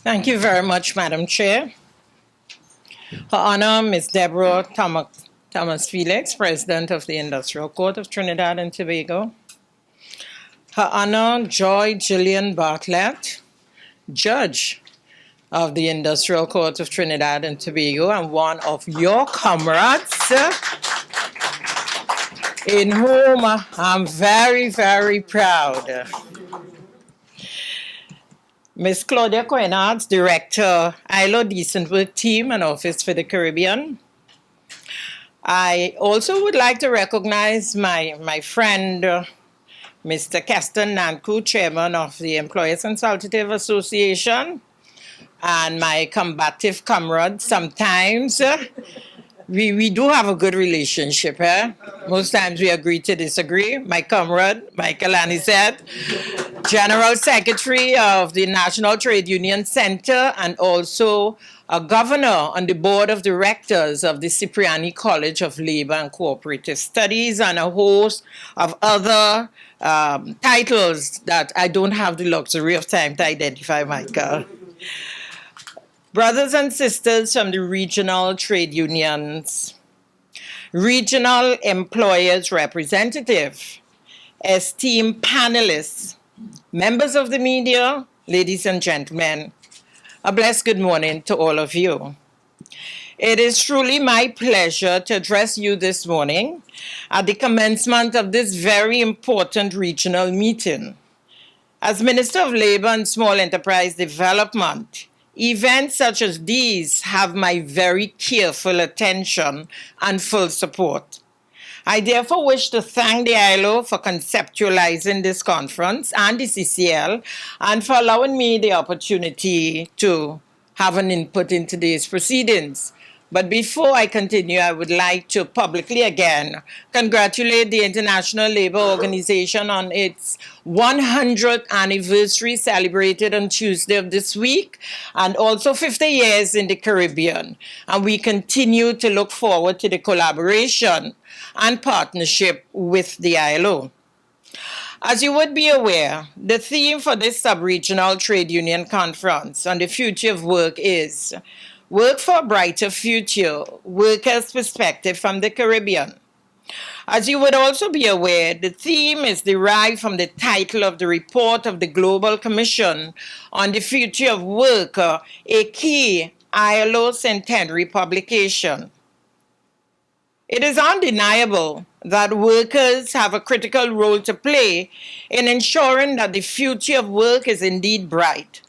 Thank you very much, Madam Chair. Her Honor, Ms. Deborah Thomas Felix, President of the Industrial Court of Trinidad and Tobago. Her Honor, Joy Gillian Bartlett, Judge of the Industrial Court of Trinidad and Tobago, and one of your comrades, in whom I'm very, very proud. Ms. Claudia Coenards, Director, ILO Decent Work Team and Office for the Caribbean. I also would like to recognize my friend, Mr. Keston Nanku, Chairman of the Employers Consultative Association, and my combative comrade. Sometimes we do have a good relationship. Most times we agree to disagree. My comrade, Michael Anisette, General Secretary of the National Trade Union Center and also a governor on the board of directors of the Cipriani College of Labor and Cooperative Studies, and a host of other titles that I don't have the luxury of time to identify, Michael. Brothers and sisters from the regional trade unions, regional employers representative, esteemed panelists, members of the media, ladies and gentlemen, a blessed good morning to all of you. It is truly my pleasure to address you this morning at the commencement of this very important regional meeting. As Minister of Labor and Small Enterprise Development, events such as these have my very careful attention and full support. I therefore wish to thank the ILO for conceptualizing this conference and the CCL and for allowing me the opportunity to have an input in today's proceedings. But before I continue, I would like to publicly again congratulate the International Labour Organization on its 100th anniversary celebrated on Tuesday of this week, and also 50 years in the Caribbean. And we continue to look forward to the collaboration and partnership with the ILO. As you would be aware, the theme for this sub-regional trade union conference on the future of work is Work for a Brighter Future, Workers' Perspective from the Caribbean. As you would also be aware, the theme is derived from the title of the report of the Global Commission on the Future of Work, a key ILO centenary publication. It is undeniable that workers have a critical role to play in ensuring that the future of work is indeed bright.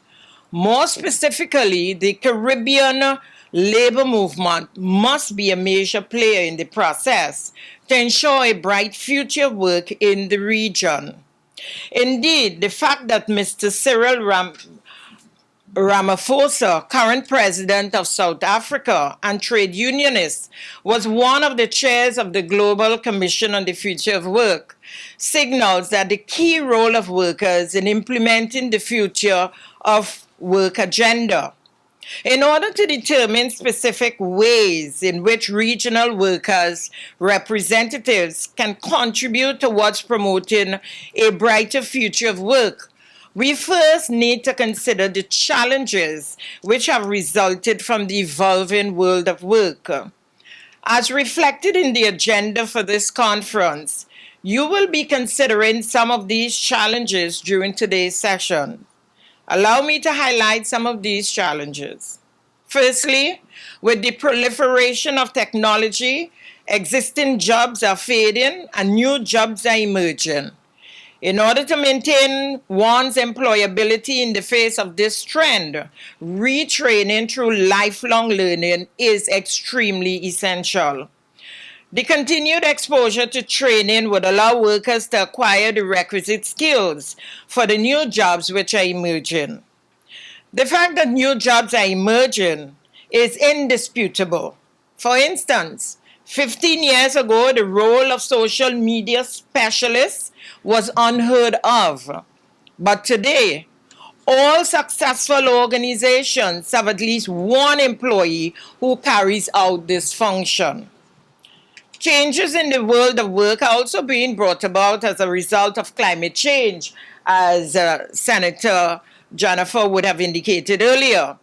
More specifically, the Caribbean labor movement must be a major player in the process to ensure a bright future of work in the region. Indeed, the fact that Mr. Cyril Ramaphosa, current president of South Africa and trade unionist, was one of the chairs of the Global Commission on the Future of Work, signals that the key role of workers in implementing the future of work agenda. In order to determine specific ways in which regional workers' representatives can contribute towards promoting a brighter future of work, we first need to consider the challenges which have resulted from the evolving world of work. As reflected in the agenda for this conference, you will be considering some of these challenges during today's session. Allow me to highlight some of these challenges. Firstly, with the proliferation of technology, existing jobs are fading and new jobs are emerging. In order to maintain one's employability in the face of this trend, retraining through lifelong learning is extremely essential. The continued exposure to training would allow workers to acquire the requisite skills for the new jobs which are emerging. The fact that new jobs are emerging is indisputable. For instance, 15 years ago, the role of social media specialists was unheard of. But today, all successful organizations have at least one employee who carries out this function. Changes in the world of work are also being brought about as a result of climate change, as Senator Jennifer would have indicated earlier.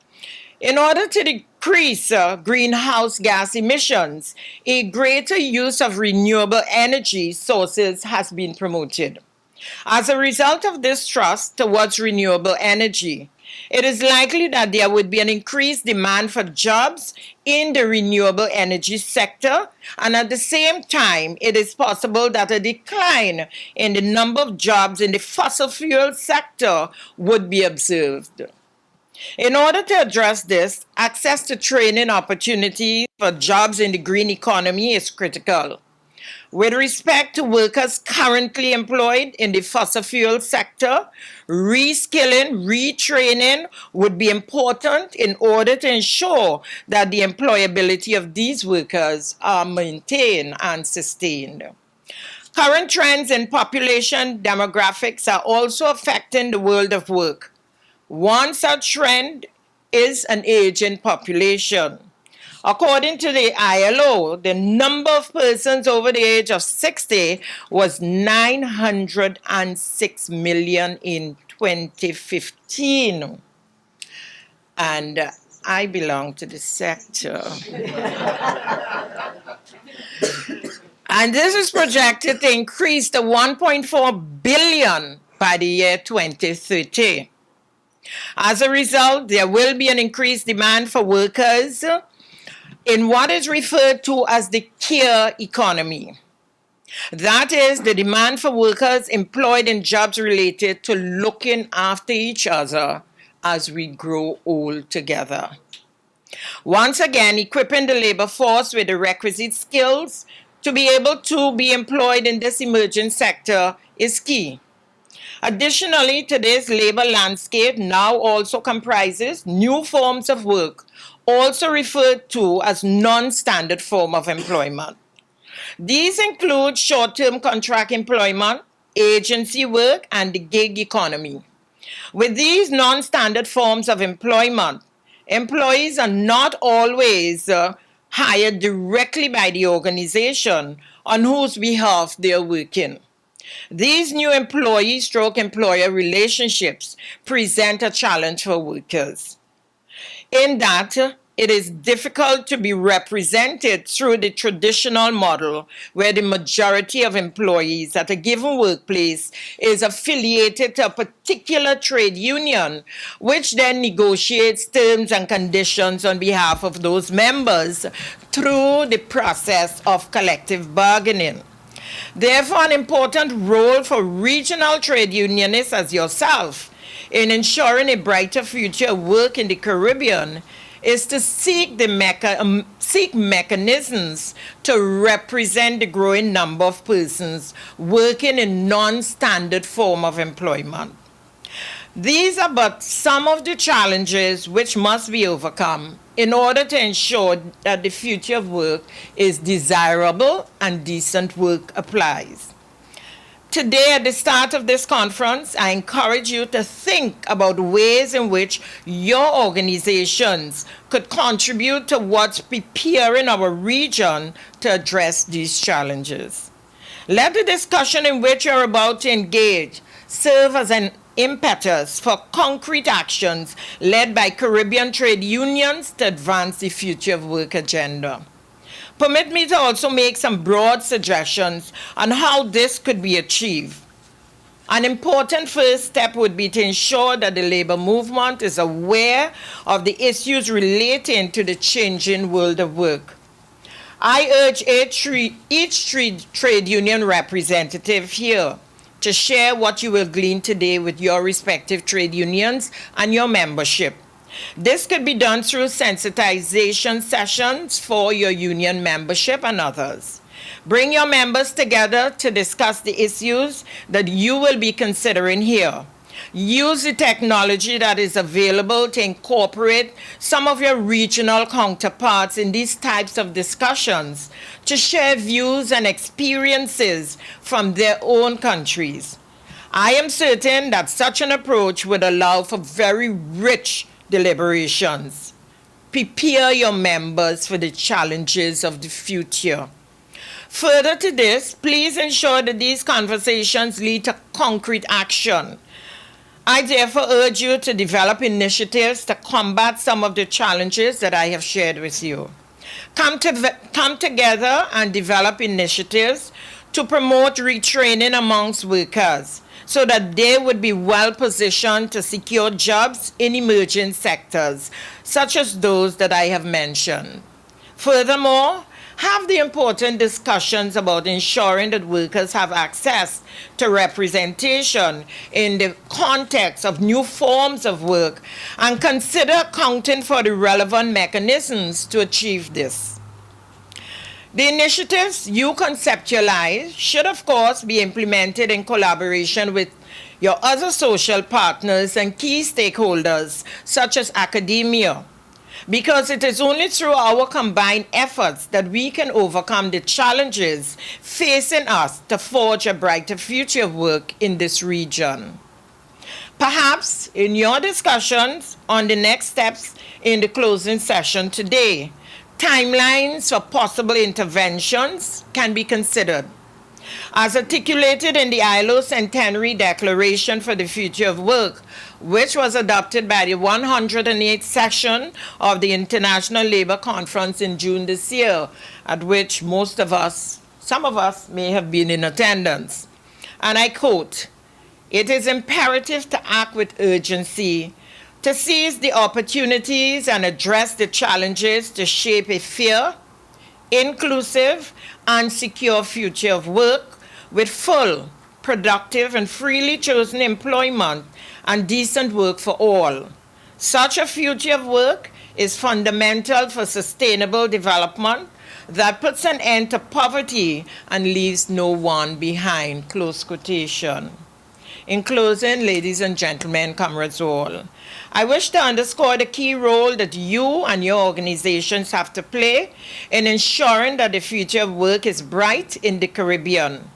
In order to decrease greenhouse gas emissions, a greater use of renewable energy sources has been promoted. As a result of this trust towards renewable energy, it is likely that there would be an increased demand for jobs in the renewable energy sector, and at the same time, it is possible that a decline in the number of jobs in the fossil fuel sector would be observed. In order to address this, access to training opportunities for jobs in the green economy is critical. With respect to workers currently employed in the fossil fuel sector, reskilling, retraining would be important in order to ensure that the employability of these workers are maintained and sustained. Current trends in population demographics are also affecting the world of work. One such trend is an aging population. According to the ILO, the number of persons over the age of 60 was 906 million in 2015. And I belong to the sector. And this is projected to increase to 1.4 billion by the year 2030. As a result, there will be an increased demand for workers in what is referred to as the care economy. That is, the demand for workers employed in jobs related to looking after each other as we grow old together. Once again, equipping the labor force with the requisite skills to be able to be employed in this emerging sector is key. Additionally, today's labor landscape now also comprises new forms of work, also referred to as non-standard form of employment. These include short-term contract employment, agency work, and the gig economy. With these non-standard forms of employment, employees are not always hired directly by the organization on whose behalf they are working. These new employee-employer relationships present a challenge for workers, in that it is difficult to be represented through the traditional model where the majority of employees at a given workplace is affiliated to a particular trade union, which then negotiates terms and conditions on behalf of those members through the process of collective bargaining. Therefore, an important role for regional trade unionists as yourself in ensuring a brighter future of work in the Caribbean is to seek mechanisms to represent the growing number of persons working in non-standard form of employment. These are but some of the challenges which must be overcome in order to ensure that the future of work is desirable and decent work applies. Today, at the start of this conference, I encourage you to think about ways in which your organizations could contribute towards preparing our region to address these challenges. Let the discussion in which you're about to engage serve as an impetus for concrete actions led by Caribbean trade unions to advance the future of work agenda. Permit me to also make some broad suggestions on how this could be achieved. An important first step would be to ensure that the labor movement is aware of the issues relating to the changing world of work. I urge each trade union representative here to share what you will glean today with your respective trade unions and your membership. This could be done through sensitization sessions for your union membership and others. Bring your members together to discuss the issues that you will be considering here. Use the technology that is available to incorporate some of your regional counterparts in these types of discussions to share views and experiences from their own countries. I am certain that such an approach would allow for very rich deliberations. Prepare your members for the challenges of the future. Further to this, please ensure that these conversations lead to concrete action. I therefore urge you to develop initiatives to combat some of the challenges that I have shared with you. Come together and develop initiatives to promote retraining amongst workers so that they would be well positioned to secure jobs in emerging sectors, such as those that I have mentioned. Furthermore, have the important discussions about ensuring that workers have access to representation in the context of new forms of work and consider accounting for the relevant mechanisms to achieve this. The initiatives you conceptualize should, of course, be implemented in collaboration with your other social partners and key stakeholders, such as academia, because it is only through our combined efforts that we can overcome the challenges facing us to forge a brighter future of work in this region. Perhaps in your discussions on the next steps in the closing session today, timelines for possible interventions can be considered. As articulated in the ILO Centenary Declaration for the Future of Work, which was adopted by the 108th session of the International Labour Conference in June this year, at which some of us may have been in attendance. And I quote, "It is imperative to act with urgency, to seize the opportunities and address the challenges to shape a fair, inclusive, and secure future of work with full, productive, and freely chosen employment and decent work for all. Such a future of work is fundamental for sustainable development that puts an end to poverty and leaves no one behind." Close quotation. In closing, ladies and gentlemen, comrades all, I wish to underscore the key role that you and your organizations have to play in ensuring that the future of work is bright in the Caribbean.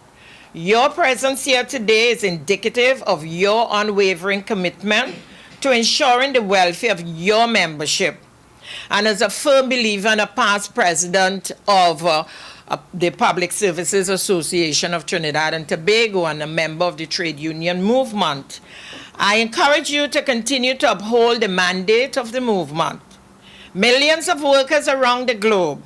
Your presence here today is indicative of your unwavering commitment to ensuring the welfare of your membership. And as a firm believer and a past president of the Public Services Association of Trinidad and Tobago and a member of the trade union movement, I encourage you to continue to uphold the mandate of the movement. Millions of workers around the globe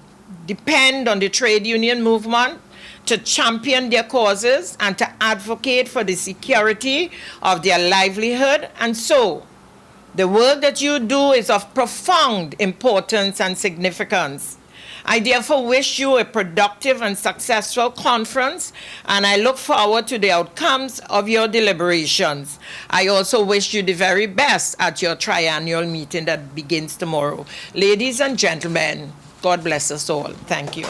depend on the trade union movement to champion their causes and to advocate for the security of their livelihood. And so, the work that you do is of profound importance and significance. I therefore wish you a productive and successful conference, and I look forward to the outcomes of your deliberations. I also wish you the very best at your triennial meeting that begins tomorrow. Ladies and gentlemen, God bless us all. Thank you.